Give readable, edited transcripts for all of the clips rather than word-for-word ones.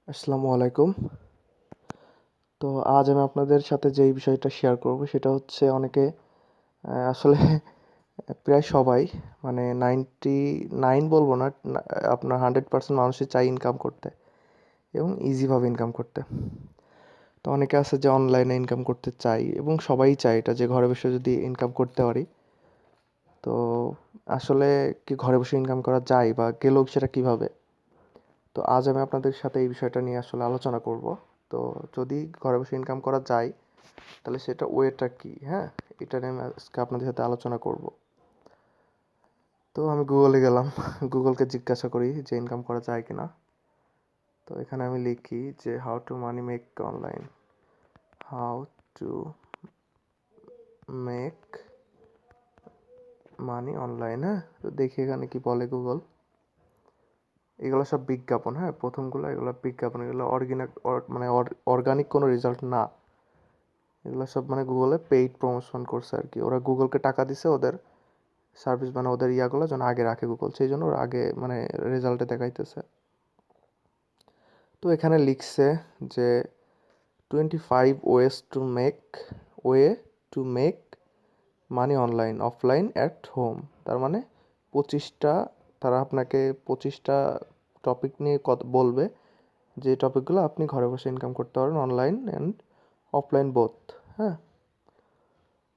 আসসালামু আলাইকুম। তো আজ আমি আপনাদের সাথে যেই বিষয়টা শেয়ার করব সেটা হচ্ছে অনেকে আসলে প্রায় সবাই মানে 99 বলবো না, আপনার 100% মানুষই চায় ইনকাম করতে এবং ইজিভাবে ইনকাম করতে। তো অনেকে আছে যে অনলাইনে ইনকাম করতে চায় এবং সবাই চায় এটা যে ঘরে বসে যদি ইনকাম করতে পারি। তো আসলে কি ঘরে বসে ইনকাম করা যায় বা গেলেও সেটা কিভাবে? তো আজ আমি আপনাদের সাথে এই বিষয়টা নিয়ে আসলে আলোচনা করব। তো যদি ঘরে বসে ইনকাম করা যায় তাহলে সেটা ওয়েটা কি, হ্যাঁ? এটা নিয়ে আমি আজকে আপনাদের সাথে আলোচনা করব। তো আমি গুগলে গেলাম। গুগলকে জিজ্ঞাসা করি যে ইনকাম করা যায় কিনা। তো এখানে আমি লিখি যে how to money make online, how to make money online. হ্যাঁ, তো দেখি এখানে কি বলে গুগল। এগুলো সব বিজ্ঞাপন, হ্যাঁ, প্রথমগুলো এগুলো বিজ্ঞাপন, এগুলো অরিজিনাল মানে অর্গানিক কোনো রেজাল্ট না। এগুলো সব মানে গুগলে পেইড প্রমোশন করছে আর কি। ওরা গুগলকে টাকা দিছে ওদের সার্ভিস মানে ওদের ইয়াগুলো যেন আগে রাখে গুগল, সেই জন্য ওরা আগে মানে রেজাল্টে দেখাইতেছে। তো এখানে লিখছে যে 25 way to make money online offline at home. তার মানে 25টা, তারা আপনাকে 25টা টপিক নিয়ে বলবে যে টপিকগুলো আপনি ঘরে বসে ইনকাম করতে পারেন অনলাইন অ্যান্ড অফলাইন বোথ। হ্যাঁ,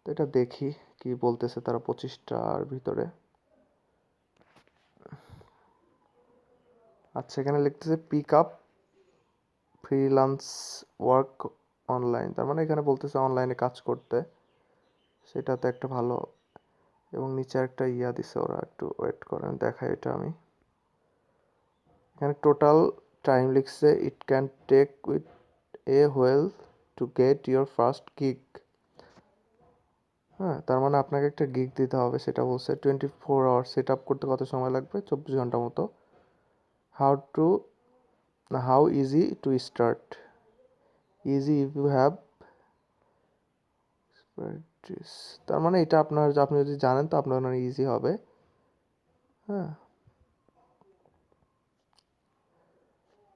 তো এটা দেখি কি বলতেছে তারা 25টার ভিতরে। আচ্ছা, এখানে লিখতেছে pick up freelance work online. তার মানে এখানে বলতেছে অনলাইনে কাজ করতে, সেটাতে একটা ভালো। এবং নিচে একটা ইয়া দিছে ওরা, একটু ওয়েট করেন দেখাই এটা আমি। এখানে টোটাল টাইম লিখছে it can take with a while to get your first gig. হ্যাঁ, তার মানে আপনাকে একটা গিগ দিতে হবে, সেটা বলছে 24 আওয়ার সেট আপ করতে কত সময় লাগবে, 24 ঘন্টা মতো। How to how easy to start, easy if you have practice. তার মানে এটা আপনার, আপনি যদি জানেন তো আপনার অনেক ইজি হবে। হ্যাঁ,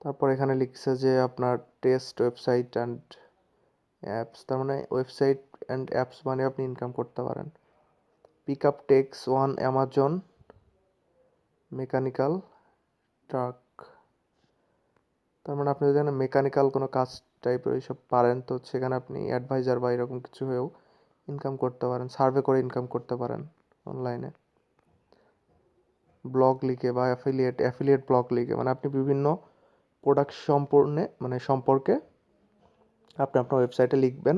তারপর এখানে লিখছে যে আপনার টেস্ট ওয়েবসাইট অ্যান্ড অ্যাপস। তার মানে ওয়েবসাইট অ্যান্ড অ্যাপস মানে আপনি ইনকাম করতে পারেন। Pick up tasks on Amazon Mechanical Turk. তার মানে আপনি যদি এখানে মেকানিক্যাল কোনো কাজ টাইপের এইসব পারেন তো সেখানে আপনি অ্যাডভাইজার বা এরকম কিছু হয়েও ইনকাম করতে পারেন, সার্ভে করে ইনকাম করতে পারেন অনলাইনে। ব্লগ লিখে বা অ্যাফিলিয়েট ব্লগ লিখে মানে আপনি বিভিন্ন প্রোডাক্ট সম্পর্কে আপনি আপনার ওয়েবসাইটে লিখবেন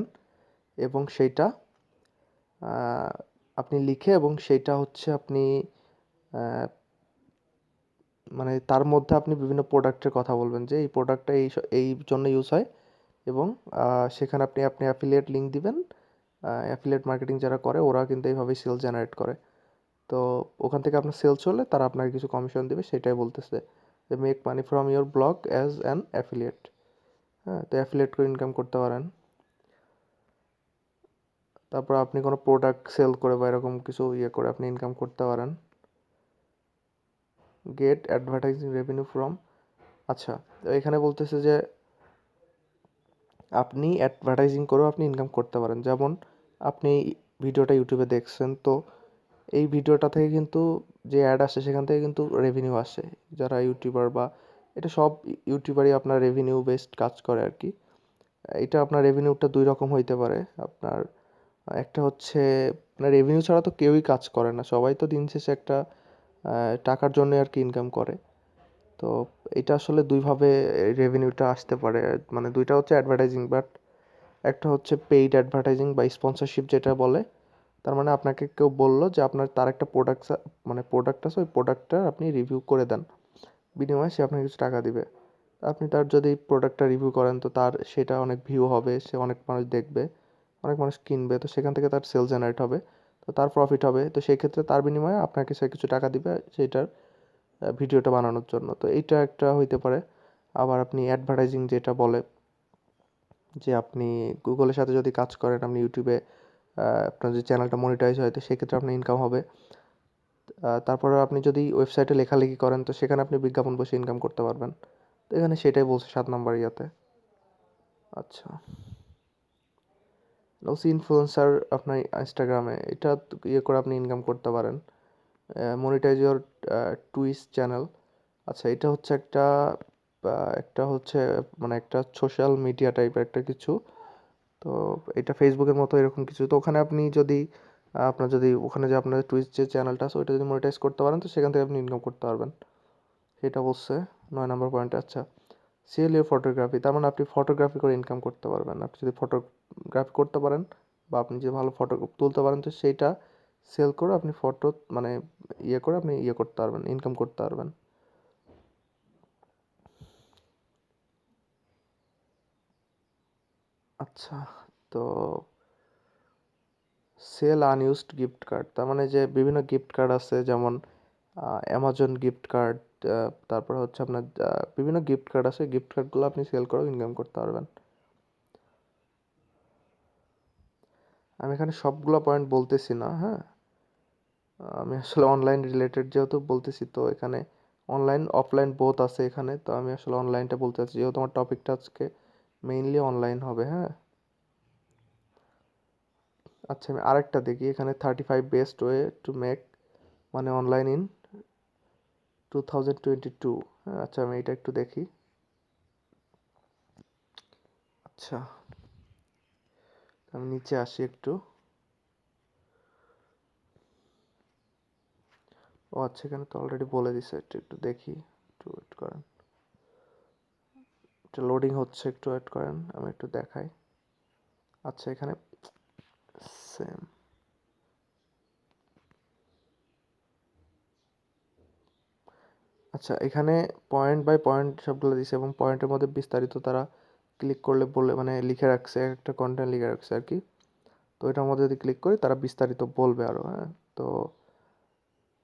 এবং সেইটা আপনি লিখে এবং সেইটা হচ্ছে আপনি মানে তার মধ্যে আপনি বিভিন্ন প্রোডাক্টের কথা বলবেন যে এই প্রোডাক্টটা এই জন্য ইউজ হয় এবং সেখানে আপনি আপনি অ্যাফিলিয়েট লিঙ্ক দিবেন। অ্যাফিলিয়েট মার্কেটিং যারা করে ওরা কিন্তু এইভাবেই সেল জেনারেট করে। তো ওখান থেকে আপনার সেলস হলে তারা আপনাকে কিছু কমিশন দেবে, সেটাই বলতেছে যে make money from your blog as an affiliate. হ্যাঁ, তো অ্যাফিলিয়েট করে ইনকাম করতে পারেন। তারপর আপনি কোনো প্রোডাক্ট সেল করে বা এরকম কিছু ইয়ে করে আপনি ইনকাম করতে পারেন। Get advertising revenue from. আচ্ছা, তো এখানে বলতেছে যে আপনি অ্যাডভার্টাইজিং করেও আপনি ইনকাম করতে পারেন। যেমন আপনি ভিডিওটা ইউটিউবে দেখছেন, তো এই ভিডিওটা থেকে কিন্তু যে অ্যাড আসে সেখান থেকে কিন্তু রেভিনিউ আসে। যারা ইউটিউবার বা এটা সব ইউটিউবারই আপনার রেভিনিউ বেসড কাজ করে আর কি। এটা আপনার রেভিনিউটা দুই রকম হইতে পারে। আপনার একটা হচ্ছে আপনার রেভিনিউ ছাড়া তো কেউই কাজ করে না, সবাই তো দিন শেষে একটা টাকার জন্য আর কি ইনকাম করে। তো এটা আসলে দুইভাবে রেভিনিউটা আসতে পারে, মানে দুইটা হচ্ছে অ্যাডভার্টাইজিং, বাট একটা হচ্ছে পেইড অ্যাডভার্টাইজিং বা স্পন্সরশিপ যেটা বলে। তার মানে আপনাকে কেউ বললো যে আপনার তার একটা প্রোডাক্ট আছে, ওই প্রোডাক্টটা আপনি রিভিউ করে দেন, বিনিময়ে সে আপনাকে কিছু টাকা দিবে। আপনি তার যদি প্রোডাক্টটা রিভিউ করেন তো তার সেটা অনেক ভিউ হবে, সে অনেক মানুষ দেখবে, অনেক মানুষ কিনবে, তো সেখান থেকে তার সেল জেনারেট হবে, তো তার প্রফিট হবে। তো সেই ক্ষেত্রে তার বিনিময়ে আপনাকে সে কিছু টাকা দিবে সেইটার ভিডিওটা বানানোর জন্য। তো এইটা একটা হইতে পারে। আবার আপনি অ্যাডভার্টাইজিং যেটা বলে যে আপনি গুগলের সাথে যদি কাজ করেন, আপনি ইউটিউবে আপনার যে চ্যানেলটা মনিটাইজ হয় তো সেক্ষেত্রে আপনার ইনকাম হবে। তারপরে আপনি যদি ওয়েবসাইটে লেখালেখি করেন তো সেখানে আপনি বিজ্ঞাপন বসে ইনকাম করতে পারবেন। তো এখানে সেটাই বলছে 7 নাম্বার ইয়াতে। আচ্ছা, হচ্ছে ইনফ্লুয়েন্সার আপনার ইনস্টাগ্রামে এটা করে আপনি ইনকাম করতে পারেন। Monetize your Twitch channel. আচ্ছা, এটা হচ্ছে একটা হচ্ছে মানে একটা সোশ্যাল মিডিয়া টাইপের একটা কিছু। তো এটা ফেসবুকের মতো এরকম কিছু। তো ওখানে আপনি যদি আপনার যদি ওখানে যে আপনার টুইচ যে চ্যানেলটা আছে ওইটা যদি মনিটাইজ করতে পারেন তো সেখান থেকে আপনি ইনকাম করতে পারবেন। সেটা বলছে 9 নম্বর পয়েন্টে। আচ্ছা, সেল ইউর ফটোগ্রাফি, তার মানে আপনি ফটোগ্রাফি করে ইনকাম করতে পারবেন। আপনি যদি ফটোগ্রাফি করতে পারেন বা আপনি যদি ভালো ফটো তুলতে পারেন তো সেইটা সেল করে আপনি ফটো মানে করে আপনি করতে পারবেন, ইনকাম করতে পারবেন। আচ্ছা, তো সেল আনইউজড গিফট কার্ড, তার মানে যে বিভিন্ন গিফট কার্ড আছে যেমন অ্যামাজন গিফট কার্ড, তারপরে হচ্ছে আপনার বিভিন্ন গিফট কার্ড আছে, গিফট কার্ডগুলো আপনি সেল করেও ইনকাম করতে পারবেন। আমি এখানে সবগুলো পয়েন্ট বলতেছি না, হ্যাঁ, আমি আসলে অনলাইন রিলেটেড যেহেতু বলতেছি তো এখানে অনলাইন অফলাইন বোথ আছে এখানে, তো আমি আসলে অনলাইনটা বলতে চাচ্ছি যেহেতু আমার টপিকটা আজকে মেইনলি অনলাইন হবে, হ্যাঁ। আচ্ছা, আমি আরেকটা দেখি এখানে 35 বেস্ট ওয়ে টু মেক মানে অনলাইন ইন 2022। হ্যাঁ, আচ্ছা, আমি এটা একটু দেখি। আচ্ছা, আমি নিচে আসি একটু। ও আচ্ছা, এখানে তো অলরেডি বলে দিছে, একটু একটু দেখি, একটু ওয়েট করেন, এটা লোডিং হচ্ছে, একটু ওয়েট করেন, আমি একটু দেখাই। আচ্ছা, এখানে সেম। আচ্ছা, এখানে পয়েন্ট বাই পয়েন্ট সবগুলো দিছে এবং পয়েন্টের মধ্যে বিস্তারিত তারা ক্লিক করলে বলে মানে লিখে রাখছে, একটা কন্টেন্ট লিখে রাখছে আর কি। তো এটার মধ্যে যদি ক্লিক করি তারা বিস্তারিত বলবে আরও, হ্যাঁ। তো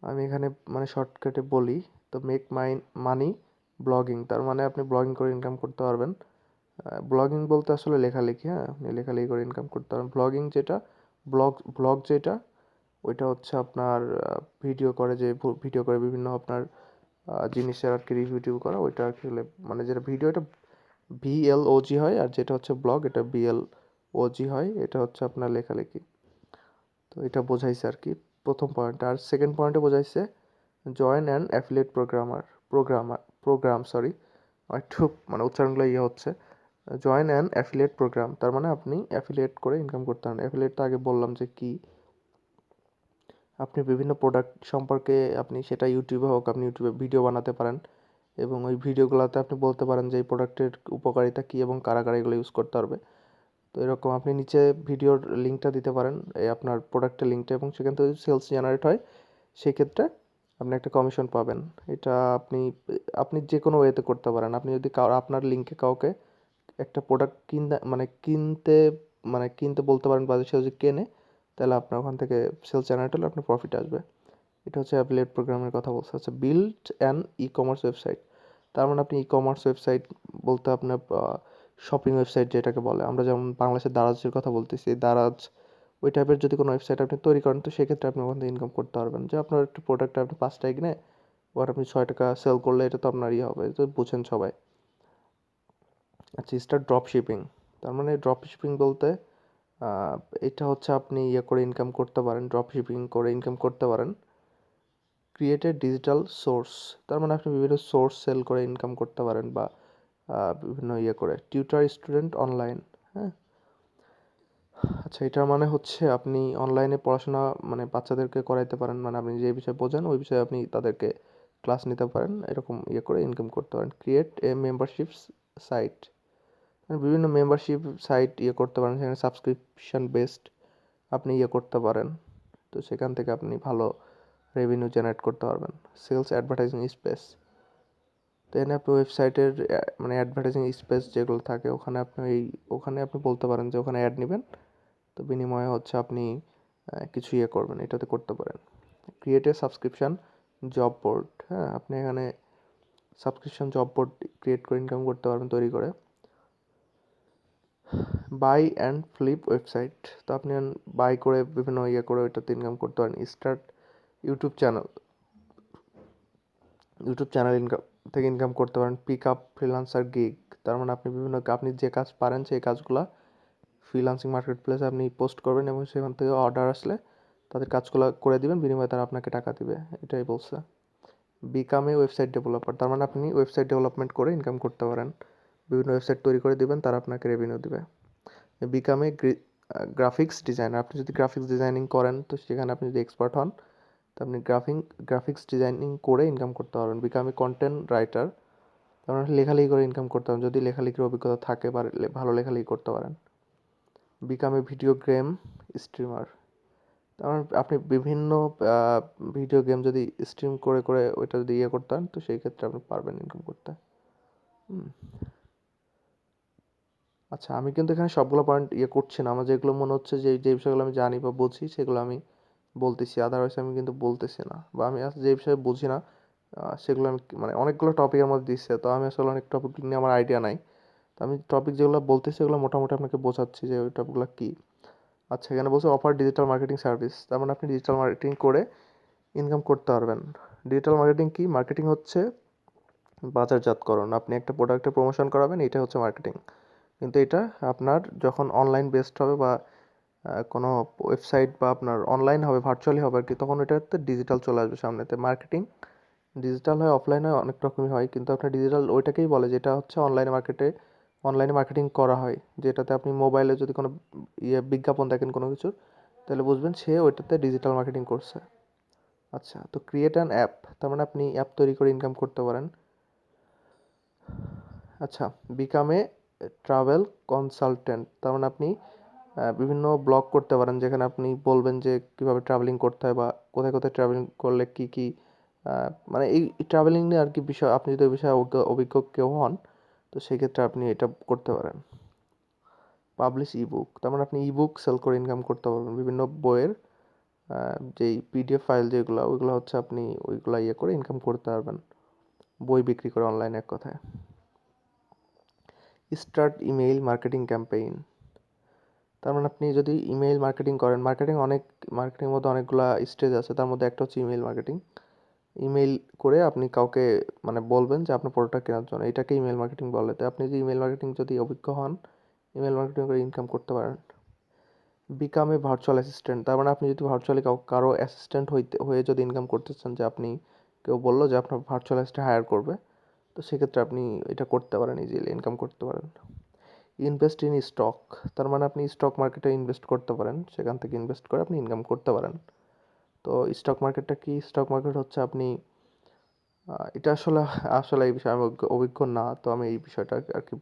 আমি এখানে মানে শর্টকাটে বলি। তো মেক মানি ব্লগিং, তার মানে আপনি ব্লগিং করে ইনকাম করতে পারবেন। ব্লগিং বলতে আসলে লেখালেখি, হ্যাঁ, আপনি লেখালেখি করে ইনকাম করতে পারবেন। ব্লগিং যেটা ব্লগ যেটা ওইটা হচ্ছে আপনার ভিডিও করে, যে ভিডিও করে বিভিন্ন আপনার জিনিসের আর কি রিভিউ টিভিউ করা, ওইটা আর কি মানে যেটা ভিডিও এটা VLOG হয়, আর যেটা হচ্ছে ব্লগ এটা BLOG হয়, এটা হচ্ছে আপনার লেখালেখি। তো এটা বোঝাইছে আর কি প্রথম পয়েন্ট। আর সেকেন্ড পয়েন্টে বোঝাইছে join and affiliate program, sorry একটু মানে উচ্চারণগুলো হচ্ছে। জয়েন অ্যান্ড অ্যাফিলিয়েট প্রোগ্রাম, তার মানে আপনি অ্যাফিলিয়েট করে ইনকাম করতে পারেন। অ্যাফিলিয়েট তো আগে বললাম যে কি, আপনি বিভিন্ন প্রোডাক্ট সম্পর্কে আপনি সেটা ইউটিউবে হোক, আপনি ইউটিউবে ভিডিও বানাতে পারেন এবং ওই ভিডিওগুলোতে আপনি বলতে পারেন যে এই প্রোডাক্টের উপকারিতা কী এবং কারা কারা এগুলো ইউজ করতে পারবে। তো এরকম আপনি নিচে ভিডিওর লিঙ্কটা দিতে পারেন, এই আপনার প্রোডাক্টের লিঙ্কটা, এবং সেখান থেকে যদি সেলস জেনারেট হয় সেক্ষেত্রে আপনি একটা কমিশন পাবেন। এটা আপনি আপনি যে কোনো ওয়েতে করতে পারেন। আপনি যদি আপনার লিঙ্কে কাউকে একটা প্রোডাক্ট কিনতে বলতে পারেন বা সে যদি কেনে তাহলে আপনার ওখান থেকে সেলস জেনারেট হলে আপনার প্রফিট আসবে। এটা হচ্ছে অ্যাফিলিয়েট প্রোগ্রামের কথা বলছে। আচ্ছা, build an e commerce website, তার মানে আপনি ই কমার্স ওয়েবসাইট বলতে আপনার শপিং ওয়েবসাইট যেটাকে বলে, আমরা যেমন বাংলাদেশের দারাজের কথা বলতেছি, দারাজ ওই টাইপের যদি কোনো ওয়েবসাইট আপনি তৈরি করেন তো সেক্ষেত্রে আপনি ওখান থেকে ইনকাম করতে পারবেন। যে আপনার একটা প্রোডাক্ট আপনি 5 টাকায় কিনে ওর আপনি 6 টাকা সেল করলে এটা তো আপনার হবে, তো বুঝেন সবাই। আচ্ছা, স্টার্ট ড্রপ শিপিং, তার মানে ড্রপ শিপিং বলতে আহ, এটা হচ্ছে আপনি করে ইনকাম করতে পারেন, ড্রপ শিপিং করে ইনকাম করতে পারেন। ক্রিয়েটেড ডিজিটাল সোর্স, তার মানে আপনি বিভিন্ন সোর্স সেল করে ইনকাম করতে পারেন বা বিভিন্ন করে টিউটর স্টুডেন্ট অনলাইন, হ্যাঁ। আচ্ছা, এটার মানে হচ্ছে আপনি অনলাইনে পড়াশোনা মানে বাচ্চাদেরকে করাইতে পারেন, মানে আপনি যে বিষয়ে বোঝেন ওই বিষয়ে আপনি তাদেরকে ক্লাস নিতে পারেন, এরকম করে ইনকাম করতে পারেন। ক্রিয়েট এ মেম্বারশিপ সাইট, বিভিন্ন মেম্বারশিপ সাইট করতে পারেন, সেখানে সাবস্ক্রিপশন বেসড আপনি করতে পারেন। তো সেখান থেকে আপনি ভালো রেভিনিউ জেনারেট করতে পারবেন। সেলস অ্যাডভার্টাইজিং স্পেস, তো এখানে আপনি ওয়েবসাইটের মানে অ্যাডভার্টাইজিং স্পেস যেগুলো থাকে ওখানে আপনি বলতে পারেন যে ওখানে অ্যাড নেবেন, তো বিনিময়ে হচ্ছে আপনি কিছু করবেন, এটাতে করতে পারেন। Create a subscription job board, হ্যাঁ, আপনি এখানে সাবস্ক্রিপশন জব বোর্ড ক্রিয়েট করে ইনকাম করতে পারবেন তৈরি করে। বাই অ্যান্ড ফ্লিপ ওয়েবসাইট, তো আপনি বাই করে বিভিন্ন করে ওইটাতে ইনকাম করতে পারেন। Start YouTube channel, YouTube channel income থেকে ইনকাম করতে পারেন। পিক আপ ফ্রিল্যান্সার গিগ, তার মানে আপনি যে কাজ পারেন সেই কাজগুলা ফ্রিল্যান্সিং মার্কেট প্লেসে আপনি পোস্ট করবেন এবং সেখান থেকে অর্ডার আসলে তাদের কাজগুলো করে দিবেন, বিনিময়ে তারা আপনাকে টাকা দিবে, এটাই বলছে। বিকাম এ ওয়েবসাইট ডেভেলপার, তার মানে আপনি ওয়েবসাইট ডেভেলপমেন্ট করে ইনকাম করতে পারেন, বিভিন্ন ওয়েবসাইট তৈরি করে দিবেন, তারা আপনাকে রেভিনিউ দিবে। বিকাম এ গ্রাফিক্স ডিজাইনার, আপনি যদি গ্রাফিক্স ডিজাইনিং করেন তো সেখানে আপনি যদি এক্সপার্ট হন তো আপনি গ্রাফিক্স ডিজাইনিং করে ইনকাম করতে পারবেন। বিকাম এ কন্টেন্ট রাইটার, তার মানে লেখালেখি করে ইনকাম করতে পারেন, যদি লেখালেখির অভিজ্ঞতা থাকে বা ভালো লেখালেখি করতে পারেন। Become a video game streamer, তার মানে আপনি বিভিন্ন ভিডিও গেম যদি স্ট্রিম করে করে ওইটা যদি করতে পারেন তো সেই ক্ষেত্রে আপনি পারবেন ইনকাম করতে। হুম। আচ্ছা, আমি কিন্তু এখানে সবগুলো পয়েন্ট করছি না, আমার যেগুলো মনে হচ্ছে যে যে বিষয়গুলো আমি জানি বা বুঝি সেগুলো আমি বলতেছি, আদারওয়াইজ আমি কিন্তু বলতেছি না, বা আমি যে বিষয়ে বুঝি না সেগুলো আমি মানে অনেকগুলো টপিকের মধ্যে দিচ্ছে, তো আমি আসলে অনেক টপিক নিয়ে আমার আইডিয়া নাই, তো আমি টপিক যেগুলো বলতেছি সেগুলো মোটামুটি আপনাকে বোঝাচ্ছি যে ওই টপিকগুলো কী। আচ্ছা, এখানে বলছে অফার ডিজিটাল মার্কেটিং সার্ভিস, তার মানে আপনি ডিজিটাল মার্কেটিং করে ইনকাম করতে পারবেন। ডিজিটাল মার্কেটিং কি? মার্কেটিং হচ্ছে বাজারজাতকরণ, আপনি একটা প্রোডাক্টের প্রমোশন করাবেন, এটা হচ্ছে মার্কেটিং। কিন্তু এটা আপনার যখন অনলাইন বেসড হবে বা কোনো ওয়েবসাইট বা আপনার অনলাইন হবে, ভার্চুয়ালি হবে আর কি, তখন এটাতে ডিজিটাল চলে আসবে সামনেতে। মার্কেটিং ডিজিটাল হয়, অফলাইন হয়, অনেক রকমই হয়, কিন্তু আপনার ডিজিটাল ওইটাকেই বলে যেটা হচ্ছে অনলাইনে মার্কেটিং করা হয়, যেটাতে আপনি মোবাইলে যদি কোনো বিজ্ঞাপন দেখেন কোনো কিছুর, তাহলে বুঝবেন সে ওইটাতে ডিজিটাল মার্কেটিং করছে। আচ্ছা, তো ক্রিয়েট অ্যান অ্যাপ, তার মানে আপনি অ্যাপ তৈরি করে ইনকাম করতে পারেন। আচ্ছা, বিকাম এ ট্রাভেল কনসালটেন্ট, তার মানে আপনি বিভিন্ন ব্লগ করতে পারেন যেখানে আপনি বলবেন যে কীভাবে ট্রাভেলিং করতে হয় বা কোথায় কোথায় ট্রাভেলিং করলে কী কী মানে এই ট্রাভেলিং নিয়ে আর কি বিষয়, আপনি যদি ওই বিষয়ে অভিজ্ঞ কেউ হন তো সেক্ষেত্রে আপনি এটা করতে পারেন। পাবলিশ ইবুক, তার মানে আপনি ইবুক সেল করে ইনকাম করতে পারবেন, বিভিন্ন বইয়ের যেই পিডিএফ ফাইল যেগুলো ওইগুলো হচ্ছে আপনি ওইগুলো করে ইনকাম করতে পারবেন, বই বিক্রি করে অনলাইনে এক কথায়। স্টার্ট ইমেইল মার্কেটিং ক্যাম্পেইন, তার মানে আপনি যদি ইমেইল মার্কেটিং করেন, মার্কেটিংয়ের মধ্যে অনেকগুলো স্টেজ আছে, তার মধ্যে একটা হচ্ছে ইমেইল মার্কেটিং। ইমেইল করে আপনি কাউকে মানে বলবেন যে আপনার প্রোডাক্টটা কেনার জন্য, এটাকে ইমেইল মার্কেটিং বলে। তো আপনি যদি ইমেইল মার্কেটিং যদি অভিজ্ঞ হন, ইমেইল মার্কেটিং করে ইনকাম করতে পারেন। বিকাম এ ভার্চুয়াল অ্যাসিস্ট্যান্ট, তার মানে আপনি যদি ভার্চুয়ালি কারো অ্যাসিস্ট্যান্ট হয়ে যদি ইনকাম করতে চান, যে আপনি কেউ বললো যে আপনার ভার্চুয়াল অ্যাসিস্ট্যান্ট হায়ার করবে, তো সেক্ষেত্রে আপনি এটা করতে পারেন, ইজিলি ইনকাম করতে পারেন। ইনভেস্ট ইন স্টক, তার মানে আপনি স্টক মার্কেটে ইনভেস্ট করতে পারেন, সেখান থেকে ইনভেস্ট করে আপনি ইনকাম করতে পারেন। তো স্টক মার্কেটটা কি? স্টক মার্কেট হচ্ছে আপনি এটা আসলে আসলে এই বিষয়ে আমি অভিজ্ঞ না, তো আমি এই বিষয়টা আর কি